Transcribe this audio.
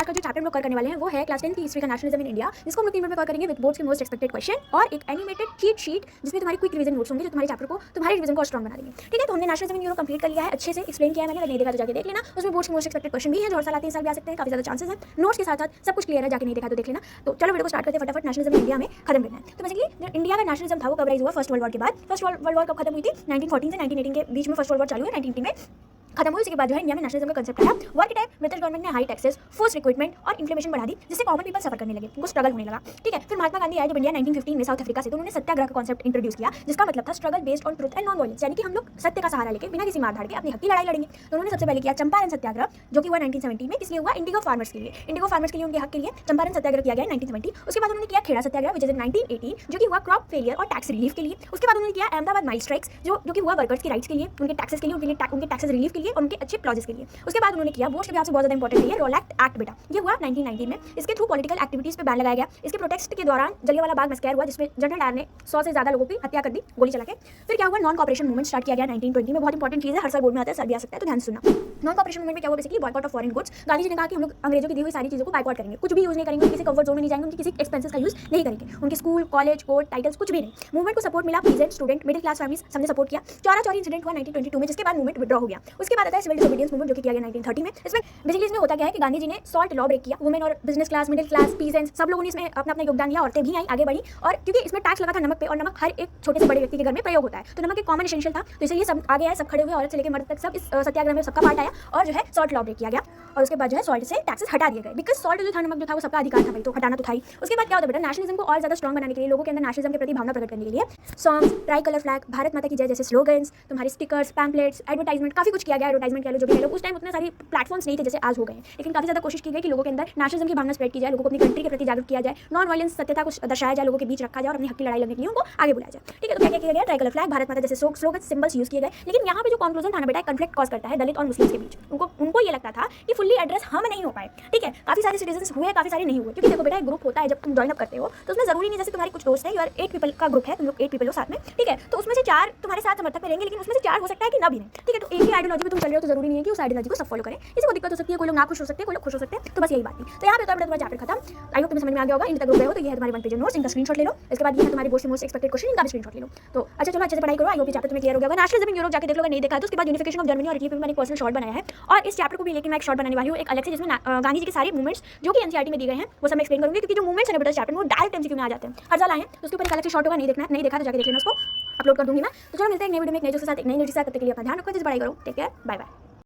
का जो चैप्टर हम लोग करने वाले हैं वो है क्लास 10 की हिस्ट्री का नेशनलिज्म इन इंडिया, जिसको हम लोग 3 मिनट में कवर करेंगे विद बोर्ड्स के मोस्ट एक्सपेक्टेड क्वेश्चन और एक एनिमेटेड चीट शीट जिसमें तुम्हारी क्विक रिवीजन नोट्स होंगे जो तुम्हारे चैप्टर को तुम्हारे रिवीजन को स्ट्रॉन्ग बना देंगे। ठीक है, तो हमने नेशनलिज्म इन यूरो कंप्लीट कर लिया है, अच्छे से एक्सप्लेन किया है मैंने, अगर नहीं देखा तो जाके देख लेना। उसमें बोर्ड्स के मोस्ट एक्सपेक्टेड क्वेश्चन भी है जो हर साल आते हैं, साल भी आ सकते हैं, काफी ज्यादा चांसेस हैं। नोट्स के साथ साथ सब कुछ क्लियर है, जाके नहीं देखा तो देख लेना। तो चलो वीडियो को स्टार्ट करते हैं फटाफट। नेशनलिज्म इन इंडिया में खत्म करना है। तो बेसिकली जो इंडिया का नेशनलिज्म था वो कवराइज हुआ फर्स्ट वर्ल्ड वॉर के बाद। फर्स्ट वर्ल्ड वॉर कब खत्म हुई थी? 1914 से 1918 के बीच में फर्स्ट वर्ल्ड वॉर चालू है, 1918 में खत्म हुई। उसके बाद जो है इंडिया में नेशनलिज्म का कंसेप्ट आया। वॉर के टाइम ब्रिटिश गवर्नमेंट ने हाई टैक्सेस, फोर्स रिक्रूटमेंट और इन्फ्लेमेशन बढ़ा दी, जिससे कॉमन पीपल सफर करने लगे, उनको स्ट्रगल होने लगा। ठीक है, फिर महात्मा गांधी आए जब इंडिया 1915 में साउथ अफ्रीका से, तो उन्होंने सत्याग्रह का कॉन्सेप्ट इंट्रोड्यूस किया, जिसका मतलब था struggle based on truth and non violence, यानी कि हम लोग सत्य का सहारा लेके बिना किसी मार धाड़ के अपनी हक की लड़ाई लड़ेंगे। तो उन्होंने सबसे पहले किया चंपारण सत्याग्रह, जो कि हुआ 1917 में। किस लिए हुआ? इंडिगो फार्मर्स के लिए। इंडिगो फार्मर्स के लिए, उनके हक के लिए चंपारण सत्याग्रह किया गया 1970। उसके बाद उन्होंने किया खेड़ा सत्याग्रह विच इज 1918, जो कि हुआ क्रॉप फेलियर और टैक्स रिलीफ के लिए। उसके बाद उन्होंने किया अहमदाबाद माइल स्ट्राइक्स, जो कि हुआ वर्कर्स की राइट्स के लिए, उनके टैक्सेस के लिए, उनके टैक्सेस रिलीफ के लिए और उनके अच्छे क्लॉजेस के लिए। उसके बाद उन्होंने किया बोर्ड के से बहुत ज्यादा इंपॉर्टेंट है रोलैक्ट एक्ट बेटा, ये हुआ 1919 में। इसके थ्रू पॉलिटिकल एक्टिविटीज पे बैन लगाया गया। इसके प्रोटेस्ट के दौरान जलियांवाला बाग मैसेकर हुआ, जिसमें जनरल डायर ने 100 से ज्यादा लोगों की हत्या कर दी गोली चला के। फिर क्या हुआ? नॉन कॉपरेशन मूवमेंट स्टार्ट किया गया 1920 में। बहुत इंपॉर्टेंट चीज है, हर साल बोर्ड में आता है, सर भी आ सकता है, तो ध्यान सुनना। नॉन कॉपरेशन मूवमेंट में क्या हुआ? Basically boycott of foreign goods. Gandhi ji ने कहा कि हम लोग अंग्रेजों की दी हुई सारी चीजों को बायकॉट करेंगे, कुछ भी यूज नहीं करेंगे, किसी कंफर्ट जोन में नहीं जाएंगे, उनकी किसी एक्सपेंसेस का यूज नहीं करेंगे, उनके स्कूल कॉलेज कोर्ट टाइटल्स कुछ भी नहीं। मूवमेंट को सपोर्ट मिला, peasant student middle class families सबने सपोर्ट किया। चौरी इंसिडेंट हुआ 1922 में, जिसके बाद मूवमेंट विड्रॉ हो गया। उसके बाद आता है सिविल डिसोबीडियंस मूवमेंट, जो कि किया गया 1930 में। इसमें बेसिकली इसमें होता क्या है कि गांधी जी ने सॉल्ट लॉ ब्रेक किया। वुमेन और business class, middle class, peasants सब लोगों ने इसमें अपना अपना योगदान दिया, औरतें भी आई, आगे बढ़ी। और क्योंकि इसमें टैक्स लगा था नमक पे, और नमक हर एक छोटे से बड़े व्यक्ति के घर में प्रयोग होता है, तो नमक एक कॉमन एसेंशियल था, तो इसलिए सब आगे आए, सब खड़े हुए, औरत से लेकर मर्द तक सब इस सत्याग्रह में सबका पार्ट आया और जो है सॉल्ट लॉ ब्रेक किया गया। और उसके बाद जो है सॉल्ट से टैक्सेस हटा दिए गए, बिकॉज सॉल्ट जो था, नमक जो था, वो सबका अधिकार था भाई, तो हटाना तो था ही। उसके बाद क्या होता है बेटा? नेशनलिज्म को और ज्यादा स्ट्रॉन्ग बनाने के लिए, लोगों के अंदर नेशनलिज्म के प्रति भावना प्रकट करने के लिए songs, try colour flag, Bharat माता की जय जैसे स्लोगन्स, तुम्हारे स्टिकर्स, पैम्पलेट्स, एडवर्टाइजमेंट, काफी कुछ किया गया। एडवर्टाइजमेंट कह लो, जो भी कह लो, उस टाइम उतने सारी प्लेटफॉर्म्स नहीं थे जैसे आज हो गए, लेकिन काफी ज्यादा कोशिश की गई कि लोगों के अंदर नेशनलिज्म की भावना स्प्रेड की जाए, लोगों को अपनी कंट्री के प्रति जागरूक किया जाए, नॉन वायलेंस सत्यता को दर्शाया जाए, लोगों के बीच रखा जाए और अपनी हक की लड़ाई लड़ने के लिए उनको आगे बुलाया जाए। ठीक है, तो क्या क्या किया गया? ट्राई कलर फ्लैग, भारत माता जैसे स्लोगन, सिंबल्स यूज किए गए। लेकिन यहाँ पे जो कंक्लूजन था ना बेटा, कॉन्फ्लिक्ट कॉज करता है दलित और मुस्लिम के बीच। उनको ये लगता था कि फुल्ली एड्रेस हम नहीं हो पाए। ठीक है, काफी सारे सिटीजन हुए, काफी सारे नहीं हुए, क्योंकि देखो बेटा, एक ग्रुप होता है जब तुम ज्वाइन अप करते हो, तो उसमें जरूरी नहीं, जैसे तुम्हारी कुछ दोस्त है, यार 8 पीपल का ग्रुप है, तुम लोग 8 पीपल हो साथ में। ठीक है, तो उसमें से 4 तुम्हारे साथ समर्थक में रहेंगे, लेकिन उसमें से 4 हो सकता है कि ना भी नहीं। ठीक है, तो एक ही आइडियोलॉजी में तुम चल रहे हो, तो जरूरी नहीं है कि उस आइडियोलॉजी को सब फॉलो करें, किसी को दिक्कत हो सकती है, कोई लोग ना खुश हो सकते हैं, कोई लोग खुश हो सकते हैं, तो बस यही बात थी। तो यहाँ पे तो तुम्हारा चैप्टर खत्म। आई होप तुम्हें समझ में आ गया होगा। इन तक ग्रुप हो तो ये है तुम्हारी 1 पेज नोट्स, इनका स्क्रीनशॉट ले लो। इसके बाद ये है तुम्हारी बोर्ड से मोस्ट एक्सपेक्टेड क्वेश्चन, इनका भी स्क्रीनशॉट ले लो। तो अच्छा चलो, अच्छे से पढ़ाई करो। आई होप ये चैप्टर तुम्हें क्लियर हो गया होगा। नेशनलिज्म इन यूरोप जाके देख लो, अगर नहीं देखा है तो। उसके बाद यूनिफिकेशन ऑफ जर्मनी और इटली पे मैंने पर्सनल शॉर्ट बनाया है, और इस चैप्टर को भी लेकर मैं एक शॉर्ट बनाने वाली हूँ, एक अलग से, जिसमें गांधी जी के सारे मूवमेंट्स जो कि एनसीईआरटी में दिए गए हैं वो सब मैं एक्सप्लेन करूंगी, क्योंकि जो मूवमेंट्स है बेटा चैप्टर में वो डायरेक्ट एमसीक्यू में आ जाते हैं, हर साल आए हैं। तो उसके ऊपर एक अलग से शॉर्ट होगा, नहीं देखा तो जाके देख लेना, उसको अपलोड कर दूंगी मैं। तो चलो मिलते हैं एक नई वीडियो में एक नई जो के साथ, एक नई नोटिस। तब तक के लिए अपना ध्यान रखो, जिस पढ़ाई करो। Take care, bye bye.